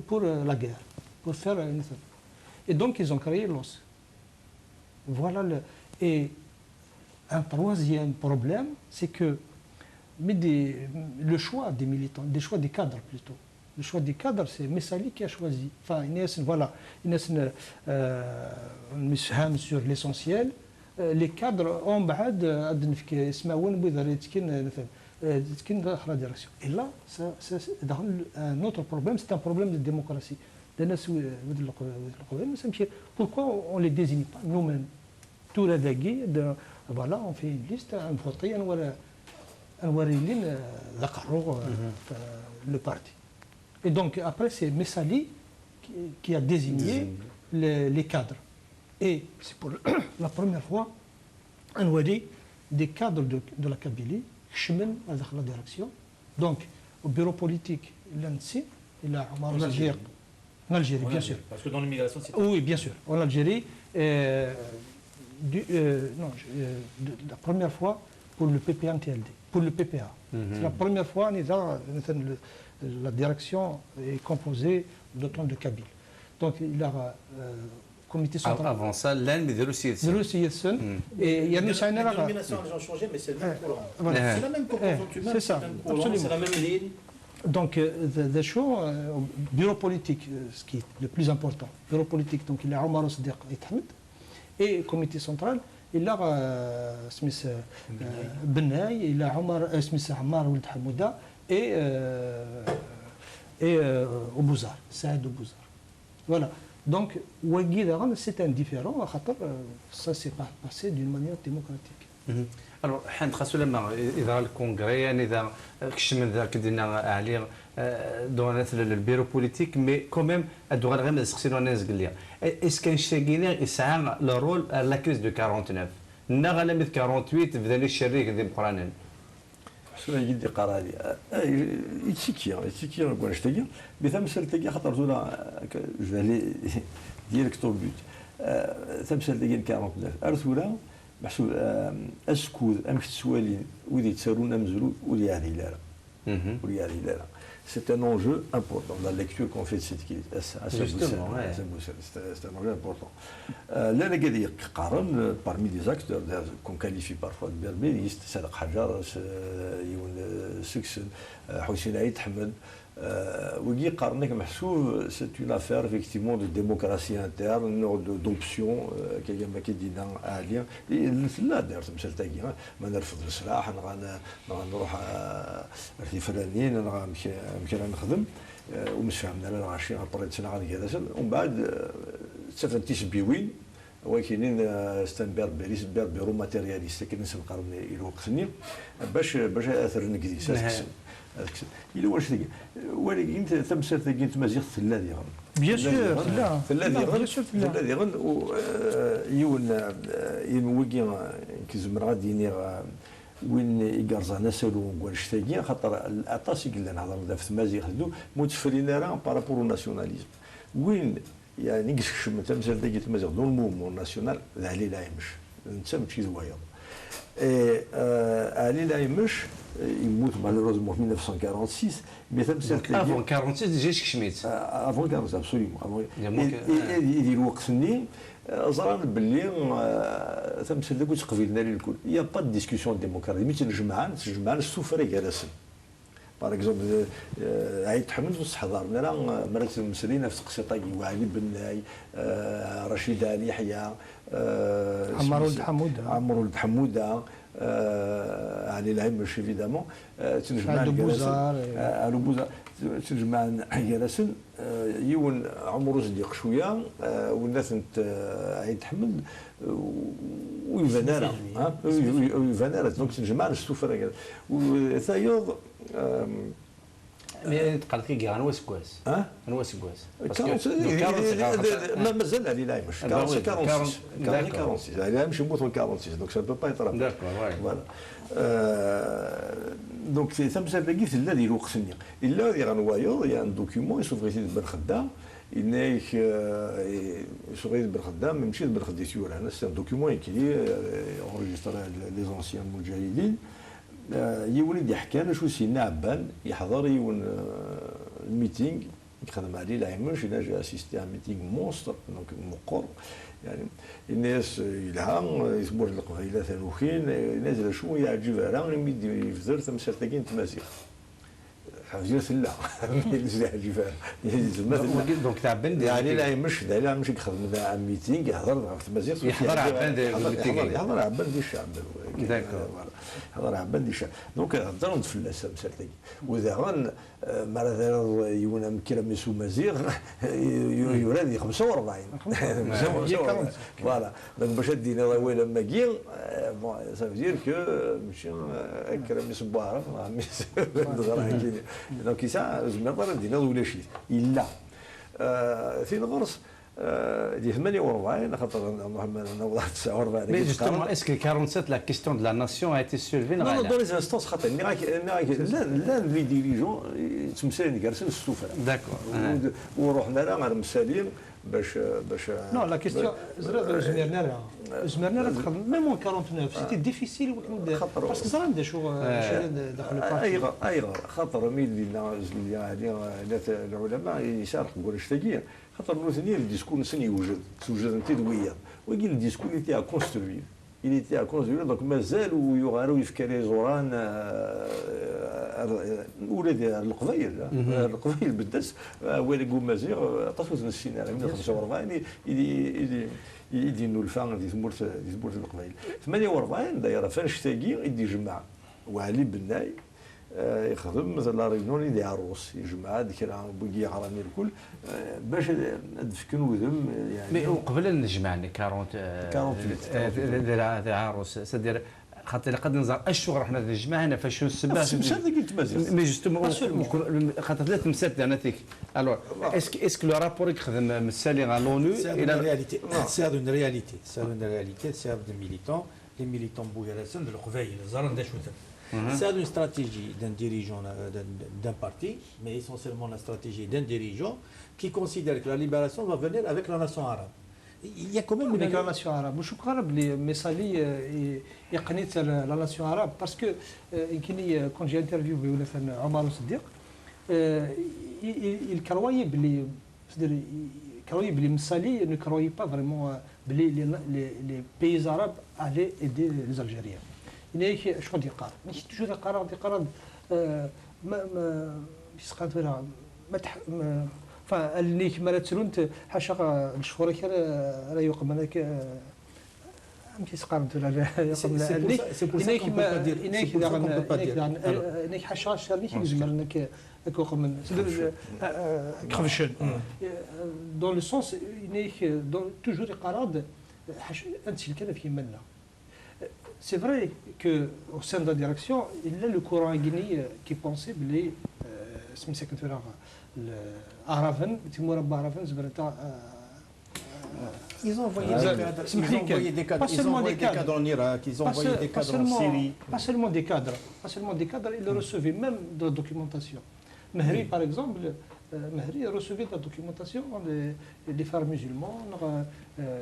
[SPEAKER 1] pour la guerre, pour faire une... Et donc ils ont créé l'OS. Voilà et un troisième problème, c'est que le choix des militants, des choix des cadres plutôt. Le choix des cadres, c'est Messali qui a choisi. Enfin, sur l'essentiel. Les cadres ont la direction. Et là, c'est un autre problème, c'est un problème de démocratie. Pourquoi on ne les désigne pas nous-mêmes? Tout le voilà, on fait une liste, on vote, le parti. Et donc, après, c'est Messali qui a désigné les cadres. Et c'est pour la première fois, on voit des cadres de la Kabylie qui cheminent dans la direction. Donc, au bureau politique, l'ANSI, il a en Algérie. En Algérie, bien sûr.
[SPEAKER 3] Parce que dans l'immigration, c'est...
[SPEAKER 1] Oui, bien sûr. En Algérie, la première fois pour le PPA-NTLD, pour le PPA. C'est la première fois la direction est composée d'autant de Kabyles. Donc, il y a comité central.
[SPEAKER 4] Avant ça, l'un des dossiers.
[SPEAKER 1] Et il y a
[SPEAKER 3] les dénominations ont changé, mais c'est le même courant. C'est la même composante humaine, c'est la même ligne.
[SPEAKER 1] Donc, au bureau politique, ce qui est le plus important, bureau politique, donc il y a Omar Sadiq et comité central, il y a Smith Benaï, il y a Smith Ammar Ould Hamouda et Oubouzar, Saad Oubouzar. Voilà. Donc, c'est indifférent, ça s'est passé d'une manière démocratique.
[SPEAKER 4] Alors, حنا خاصو لما إذا الكونغري يعني إذا كشمن ذا كدينا عليه دونات البيرو بوليتيك مي كوميم الدوغال غير ما سقسينو الناس قال لي إس كان شاكينا يسعى لو رول لا كريز دو 49 نا غالا ميت 48 بدا لي الشريك دي مقرانين
[SPEAKER 5] شنو يدي قراري يتسكي نقول شتاكي بثمثل تاكي خاطر زولا جالي ديريكت تو بوت ثمثل تاكي 49 ارثولا محسوب اسكود امك تسوالين ودي تسالون مزرو ولي هذه لا c'est un enjeu important dans la lecture qu'on fait de cette crise. C'est un enjeu important. Là, il y a parmi les acteurs qu'on qualifie parfois de berbéristes, Sadek Hajar, Youn Suxen, Houssine Aït Ahmed, c'est une affaire effectivement de démocratie interne, d'option, كما كيدينا عاليه لا دارت مثل تاكي ما نرفض السلاح نروح في فلانين نمشي نخدم ومش فهمنا لا غاشي غطريت سنه غادي كذا ومن بعد تفتيش بيوين ولكن استنبار بيريس بيرو ماتيرياليست كي نسب القرن الى وقتني باش اثر نكدي إلا واش تلقى ولكن أنت تمثل تلقى تمازيغ الذي غن
[SPEAKER 1] بيان سور
[SPEAKER 5] الذي غن يون وكي كيزمر غادي ينير وين يقرزنا سالو واش تلقى خاطر الاطاس اللي نهضر في تمازيغ هذو متفرين راه بارابور ناسيوناليزم وين يعني كشم تمثال ديك تمازيغ دون المومون ناسيونال علي لا يمش نتا ماشي زوايا علي لا يمش يموت malheureusement en 1946 mais تمثال
[SPEAKER 4] افون 46 ديجا شكشميت
[SPEAKER 5] افون 46 ابسوليومون يدير وقتني زران باللي تمثل داك تقبيلنا الكل يا با ديسكسيون ديموكراتيك ملي تنجمعان السفراء جالسين باغ اكزومبل عيد حمد وستحضرنا راه مرات المسلين في تقسيطاي وعلي بن رشيد علي يحيى
[SPEAKER 1] عمر ولد حموده
[SPEAKER 5] عمر ولد حموده علي العيمش ايفيدامون تنجمع بوزار تنجمع جالسين يون عمرو صديق شويه والناس عيد حمد ويفنارا ويفنارا دونك تنجمع السفراء وثايوض
[SPEAKER 4] مي قالت لي كاع نواس كواس نواس كواس
[SPEAKER 5] ما مازال علي لا يمش 46 علي لا يمش يموت 46 دونك سا بو با يطرا
[SPEAKER 4] داكور
[SPEAKER 5] فوالا دونك تمثال لقيت لا ديال وقتني الا غنوايو يا ان دوكيومون يسوفريتي بن خدام انك سوغيت بن خدام مشيت بن خديت يورا انا سي ان دوكيومون كي اونجستري لي زونسيان مجاهدين يولد يحكي لنا شو سينا عبان يحضر يون الميتينغ يخدم عليه لا يهمش الا جا اسيستي ان ميتينغ مونستر دونك مقر يعني الناس يلها يصبر القبيله ثانوخين نازل شو يعجب راه يمد يفزر تمثال تاكين تمازيغ حاجه سلا يعجب
[SPEAKER 4] دونك تاع بند
[SPEAKER 5] يعني لا يمش لا مش يخدم ذا ميتينغ يحضر في تمازيغ
[SPEAKER 4] يحضر عبان
[SPEAKER 5] يحضر عبان ديال الشعب
[SPEAKER 4] داكور
[SPEAKER 5] هضر عبان ديال الشعب دونك هضروا نتفلس تمثال تاكين واذا غن مرة يونا مكيرا ميسو مازيغ يولاد 45 فوالا دونك باش دينا ويلا ماكين بون سا فو دير كو ماشي اكرم ميسو بوعرف ميسو دونك يسا زعما دينا ولا شي الا في الغرس دي 48 خاطر محمد نوض 49
[SPEAKER 4] مي جوستومون اسكو 47 لا كيستيون دو لا ناسيون ايتي سولفي
[SPEAKER 5] لا دون لي انستونس خاطر لا لي ديريجون تمثالين جالسين السفراء
[SPEAKER 4] داكور
[SPEAKER 5] ورحنا لها مسالين باش
[SPEAKER 1] نو لا كيستيون زمرنا تخدم ميم 49 سيتي ديفيسيل باسكو زران شو دخلوا
[SPEAKER 5] ايغا خاطر ميل العلماء يشاركوا يقول اشتاقين خاطر نوثني الديسكور نسن يوجد انت دويا ولكن الديسكور اللي كونستروي il était à construire donc مازال ويغاروا يفكروا زوران ولاد القبائل بالدس ولقوا مازيغ طفوت السيناريو من 45 يدينوا الفان دي تمورت القبائل 48 دايره فاش تاقي يدي جمع وعلي بناي يخدم مثلا لا ريونيون دي عروس يجمع هذيك بوكي عراني الكل باش تفكن وذم يعني
[SPEAKER 4] مي قبل نجمع 48 عروس سدير خاطر قد نزار الشغل رحنا نجمع هنا فاش السبب
[SPEAKER 5] مسات قلت مازال
[SPEAKER 4] مي جوستومون خاطر ثلاث مسات انا تيك الوغ اسكو لو رابور يخدم مسالي على لونو
[SPEAKER 3] الى رياليتي سي اون رياليتي سي دو ميليتون لي ميليتون بوغراسون دو القبائل زران دا شوتر. C'est une stratégie d'un dirigeant d'un parti, mais essentiellement la stratégie d'un dirigeant qui considère que la libération va venir avec la nation arabe. Il y a quand même
[SPEAKER 1] une nation arabe. Je crois que Messali يقنيت la nation arabe parce que quand j'ai interviewé Omar Siddiq, il croyait que Messali ne croyait pas vraiment que les pays arabes allaient aider les Algériens. إنك شو دي قرار مش شو دي قرار ما يسقط ولا ما فالنيك ما تسرونت حاشا الشهور كان راه يقم هناك مش يسقط ولا يقم النيك إنك حاشا شرنيك يزمر إنك يقم كرفشن dans le sens إنك toujours قرار أنت اللي كان في منا. C'est vrai qu'au sein de la direction, il y a le courant guinéen qui pensait que les Araven,
[SPEAKER 3] ils ont envoyé des cadres en Irak, ils ont envoyé des cadres en Syrie.
[SPEAKER 1] Pas seulement des cadres, ils le recevaient même de la documentation. Mehri, par exemple, Mahri recevait la documentation des frères musulmans,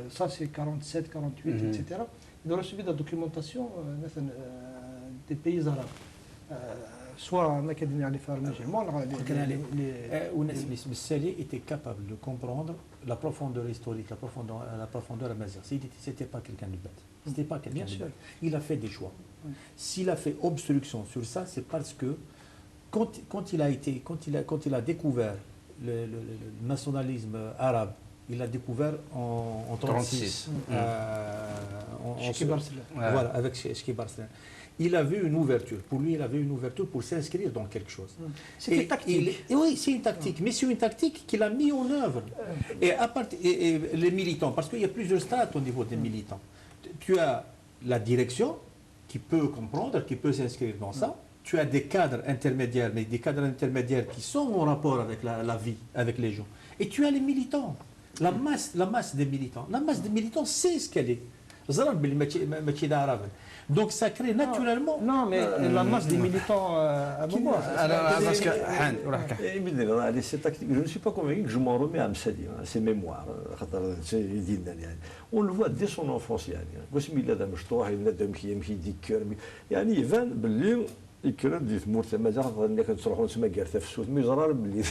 [SPEAKER 1] ça c'est 47, 48, etc. Il recevait la documentation des pays arabes. Soit en académie des frères musulmans,
[SPEAKER 2] Messali était capable de comprendre la profondeur historique, la profondeur amazigh. C'était pas quelqu'un de bête. C'était pas quelqu'un de bête. Il a fait des choix. S'il a fait obstruction sur ça, c'est parce que quand il a découvert le nationalisme arabe, il l'a découvert en 1936. Voilà, avec Cheki Barcelone. Il avait une ouverture. Pour lui, il avait une ouverture pour s'inscrire dans quelque chose.
[SPEAKER 1] C'était tactique.
[SPEAKER 2] Oui, c'est une tactique. Mais c'est une tactique qu'il a mis en œuvre. Et les militants, parce qu'il y a plusieurs strates au niveau des militants. Tu as la direction qui peut comprendre, qui peut s'inscrire dans ça. Tu as des cadres intermédiaires, mais des cadres intermédiaires qui sont en rapport avec la vie, avec les gens. Et tu as les militants. La masse des militants. La masse des militants, c'est ce qu'elle est. Donc ça crée naturellement.
[SPEAKER 1] Non, mais la masse des militants à Bobo.
[SPEAKER 5] Je ne suis pas convaincu que je m'en remets à Msali, à ses mémoires. On le voit dès son enfance. يكرر دي ثمور مازال غادي تروحوا تما كارثه في السوق ميزرار باللي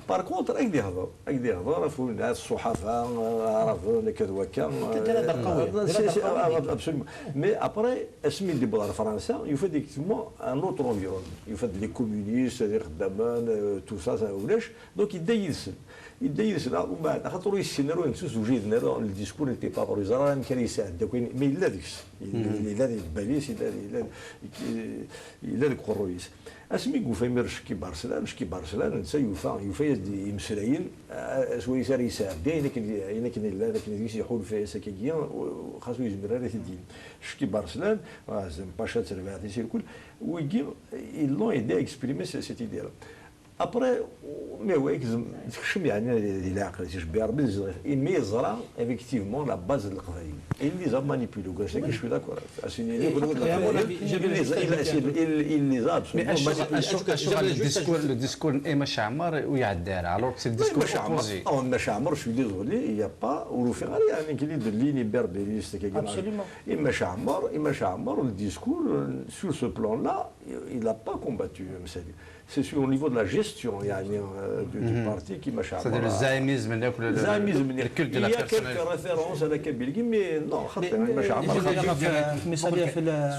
[SPEAKER 5] بار كونتر اك دي هضر فوا الناس الصحافه عرفوا كذا وكا ابسوليومون مي ابري اسمي اللي بغا فرنسا يفاد ديكتيفمون ان اوتر انفيرون يفاد لي كومونيست لي خدامان تو سا ولاش دونك يبدا يدسل ومن بعد خاطر يسينرو نسوس وجيدنا الديسكور نتي با بروزرا كان يساعد داك مي لا ديكس لا ديك باليس لا ديك الرئيس اسمي كوفا يمرشكي بارسلان نسى يوفا يمسلاين سوي سار يساعد لكن يحول في سكاكيا خاصو يجبر على الدين شكي بارسلان زعما باشا تربيعتي سي الكل ويجي يلون ايدي اكسبريمي سيت ايدي ابري مي ويك تخشم يعني العقل تشبي ربي مي يزرع افيكتيفمون لا باز القضيه اللي زا مانيبيلو كاش كي شوي داكور اسيني اللي زاب
[SPEAKER 4] لو ديسكور ايما شعمر ويعدار الوغ سي ديسكور اوبوزي
[SPEAKER 5] او ما شعمر شوي ديزولي يا با ولو في غير يعني كي ليني بيربيليست كي اما شعمر الديسكور سور سو بلان لا il n'a pas combattu Msali. C'est sur au niveau de la gestion du parti qui m'a charmé.
[SPEAKER 4] C'est-à-dire le zaïmisme, le culte de la personnalité.
[SPEAKER 5] Il y a quelques références à la Kabylie, mais non,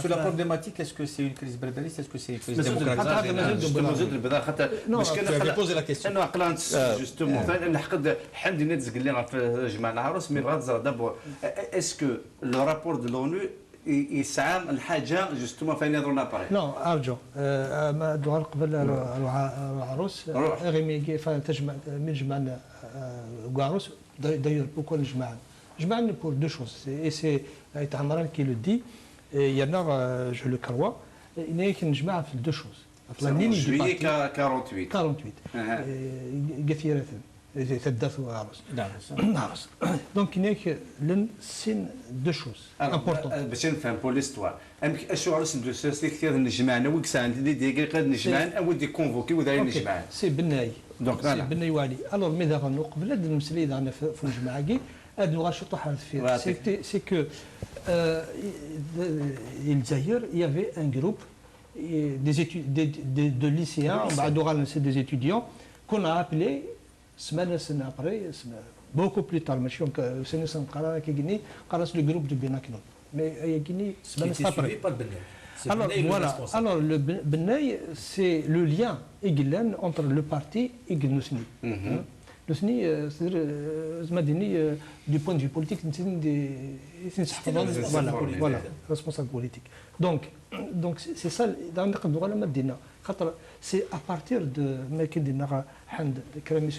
[SPEAKER 2] sur la problématique, est-ce que c'est une crise berberiste, est-ce que c'est une crise démocratique?
[SPEAKER 3] Non, tu avais posé la question.
[SPEAKER 4] أنا عقلان justement. نحقد حمدي نتزق لنا في جماعة العروس مي غادزر دابا. Est-ce que le rapport de l'ONU يسعى الحاجه جوستومون فين يضرنا بري
[SPEAKER 1] نو ارجو ما دوار قبل العروس غيمي تجمع من جمعنا العروس داير بوكو جمعنا بور دو شوز اي سي ايت عمران كي لو دي يانا جو لو كروا انك نجمع في دو شوز
[SPEAKER 4] جويي 48
[SPEAKER 1] كثيرة تحدثوا عروس دونك هناك لن سين دو شوز امبورطون
[SPEAKER 4] باش نفهم بور ليستوار اشو عروس ندوسي كثير نجمعنا وكس عندي دي قد نجمعنا اودي كونفوكي وداير نجمعنا
[SPEAKER 1] سي بناي دونك سي بناي والي الوغ مي دابا قبل هاد المسألة اللي عندنا في الجماعه كي هاد الغاشو طاح في سي كو الجزائر يافي ان جروب de lycéens, des étudiants qu'on a appelés semaine après, beaucoup plus tard, le groupe de Benaknon. Mais Guinée, semaine après. Alors voilà, alors le Benay, c'est le lien entre le parti et Gnusni. Gnusni, c'est-à-dire, du point de vue politique, voilà, responsable politique. Donc c'est ça, c'est à partir de Kerami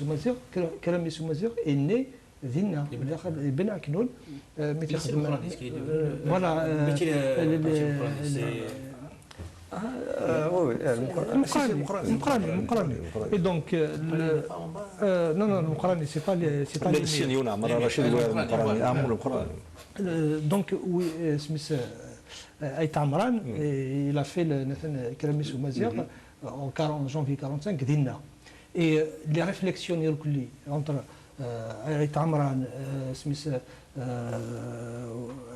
[SPEAKER 1] Soumazir est né Zina, Ben Aknoun, voilà. المقراني et donc non المقراني c'est pas donc oui Smith Aït Amran il a fait le Keramis ou Mazir en janvier 45 Dina Et les réflexions entre Aït Amran, Smith,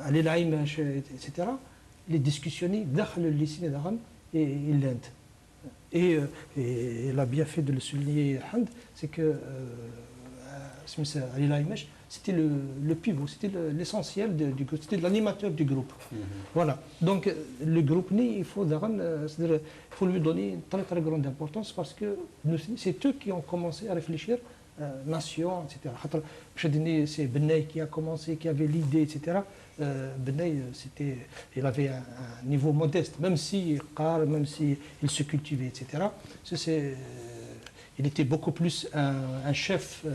[SPEAKER 1] Ali Laïmesh, etc., les discussions dans le lycée et l'Inde. Et il a bien fait de le souligner, c'est que Ali Laïmesh, c'était le pivot, c'était l'essentiel du groupe, c'était l'animateur du groupe. Voilà. Donc le groupe, il faut lui donner une très très grande importance parce que c'est eux qui ont commencé à réfléchir nation, etc. C'est Benay qui a commencé, qui avait l'idée, etc. Benay, il avait un niveau modeste, même s'il se cultivait, etc. Il était beaucoup plus un chef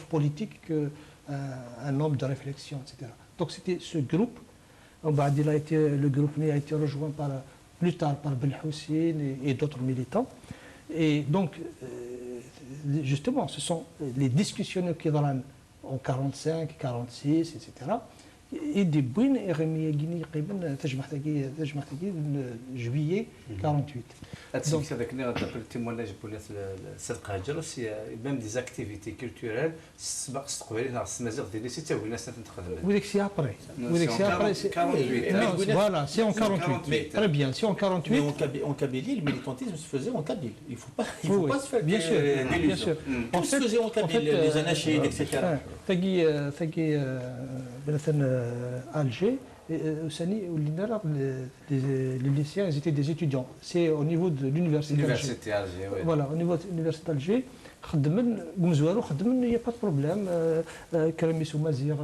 [SPEAKER 1] politique qu'un homme de réflexion, etc. Donc c'était ce groupe. Le groupe a été rejoint plus tard par Ben Hussein et d'autres militants. Et donc, justement, ce sont les discussions qui sont en 45, 46, etc. Et des bonnes RMI Guinée, juillet 48.
[SPEAKER 4] Donc, avec le témoignage pour cette radio, c'est même des activités culturelles. C'est
[SPEAKER 1] après.
[SPEAKER 2] C'est
[SPEAKER 1] voilà, c'est en 48. Très bien, c'est en 48.
[SPEAKER 2] Mais en Kabylie, le militantisme se faisait en Kabyle. Il ne faut pas se faire
[SPEAKER 1] bien sûr.
[SPEAKER 2] Tout se faisait en Kabyle, les anachides, etc. Alger, les lycéens étaient des étudiants. C'est au niveau de l'université d'Alger.
[SPEAKER 4] Oui.
[SPEAKER 1] Voilà, au niveau de l'université d'Alger, il n'y a pas de problème. Karamis ou Mazir,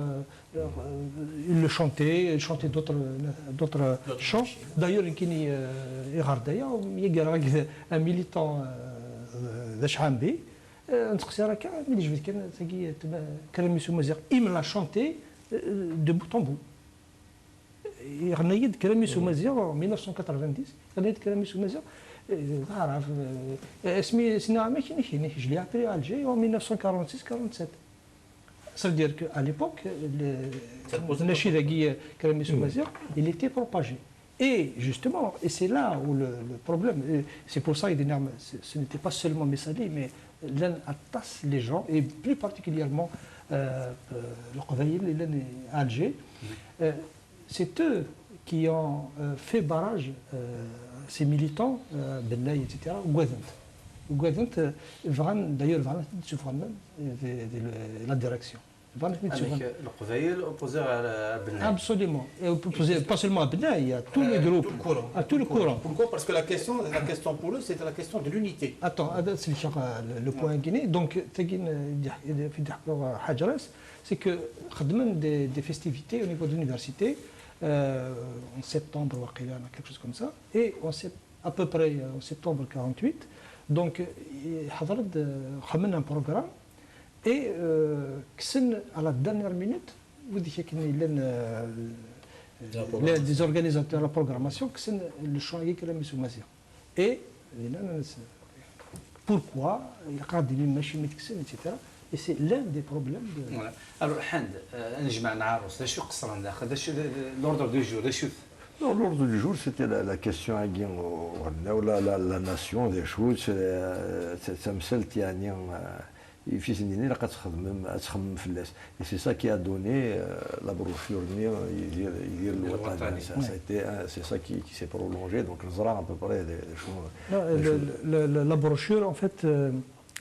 [SPEAKER 1] il le chantait, d'autres chants. D'ailleurs, il y a un militant d'Achrambi. Il me l'a chanté de bout en bout. Il a eu Karamis ou Mazir en 1990. Il a eu Karamis ou Mazir. Je l'ai appris à Alger en 1946-47. Ça veut dire qu'à l'époque, le Nashid Karamis ou Mazir, il était propagé. Et justement, et c'est là où le problème, c'est pour ça que ce n'était pas seulement Messali, mais l'un attasse les gens, et plus particulièrement le Qavaïl à Alger. C'est eux qui ont fait barrage, ces militants, Benay, etc., au Guadant. D'ailleurs, la direction.
[SPEAKER 4] Avec le Qavaïl opposé à Benay.
[SPEAKER 1] Absolument. Et opposé, pas seulement à Benay, à tous les groupes. À tout le courant.
[SPEAKER 2] Pourquoi? Parce que la question pour eux, c'était la question de l'unité.
[SPEAKER 1] Attends, c'est le point Guinée. Donc, c'est que des festivités au niveau de l'université, en septembre, quelque chose comme ça, et à peu près en septembre 48. Donc, il y a un programme. Et à la dernière minute, vous dites qu'il y a des organisateurs de la programmation qui sont le champ qui est mis sous Mazir. Et pourquoi il y a des machines, etc. Et c'est l'un des problèmes.
[SPEAKER 4] Voilà. Alors, Hand, l'ordre du jour,
[SPEAKER 5] l'ordre du jour, c'était la question à la nation des choses. Et c'est ça qui a donné la brochure, c'est ça qui s'est prolongé, donc à peu près des choses.
[SPEAKER 1] La brochure, en fait,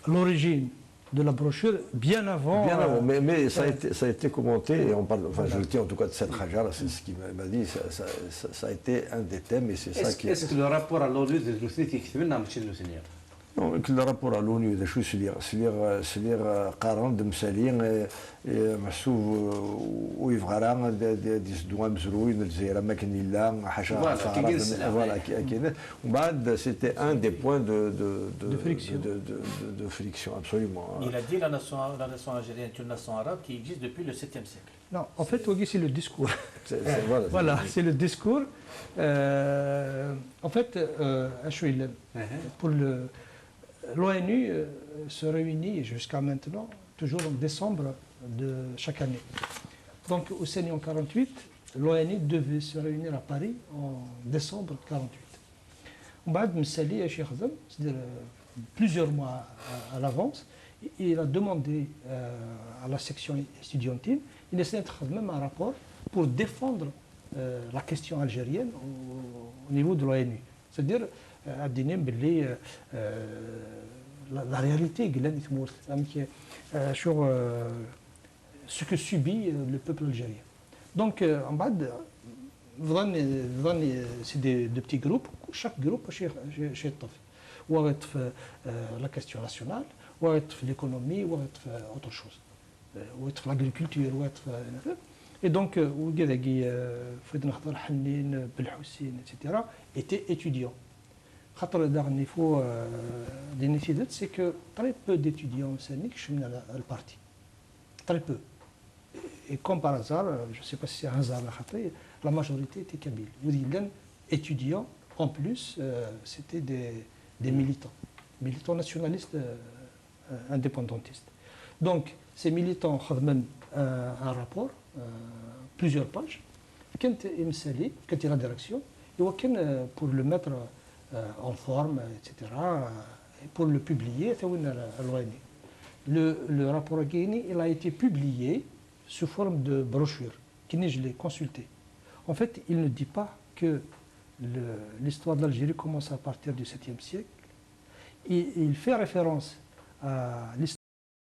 [SPEAKER 1] l'origine de la brochure, bien avant.
[SPEAKER 5] Mais ça a été commenté, et on parle, enfin je le tiens en tout cas de cette Hajar, c'est ce qu'il m'a dit, ça a été un des thèmes, et c'est ça qui...
[SPEAKER 4] Est-ce que le rapport à l'ONU de l'Oussini qui est venu à M. Loussini?
[SPEAKER 5] Non, le rapport à l'ONU, c'est-à-dire 40 مسالين محسوب ويفغرا ديسدوا مزروين الجزيره ما كاين لا حاشا فوالا كاين ومن بعد c'était un des points de friction absolument.
[SPEAKER 3] Il a dit la nation algérienne est une nation arabe qui existe depuis le 7e siècle.
[SPEAKER 1] Non, en fait, c'est le discours.
[SPEAKER 5] Voilà,
[SPEAKER 1] c'est le discours. En fait, pour l'ONU se réunit jusqu'à maintenant, toujours en décembre de chaque année. Donc au CENI en 48, l'ONU devait se réunir à Paris en décembre 48. ومن بعد مسالي اش يخدم plusieurs mois à l'avance. Il a demandé à la section estudiantine, il essaie de même un rapport pour défendre la question algérienne au niveau de l'ONU. C'est-à-dire, la réalité sur ce que subit le peuple algérien. Donc, en bas, c'est des petits groupes, chaque groupe chez Toff. Ou la question nationale, ou l'économie, ou autre chose. Ou l'agriculture, ou et donc, Hannin, Belhoussin, etc., étaient étudiants. Il faut décider, c'est que très peu d'étudiants sont le parti. Très peu. Et comme par hasard, je ne sais pas si c'est un hasard, la majorité était kabyle. Les étudiants, en plus, c'était des militants nationalistes indépendantistes. Donc, ces militants ont un rapport, plusieurs pages, quand il y a la direction, et pour le mettre en forme, etc., et pour le publier, le rapport il a été publié sous forme de brochure, je l'ai consulté. En fait, il ne dit pas que l'histoire de l'Algérie commence à partir du 7e siècle. Il fait référence à l'histoire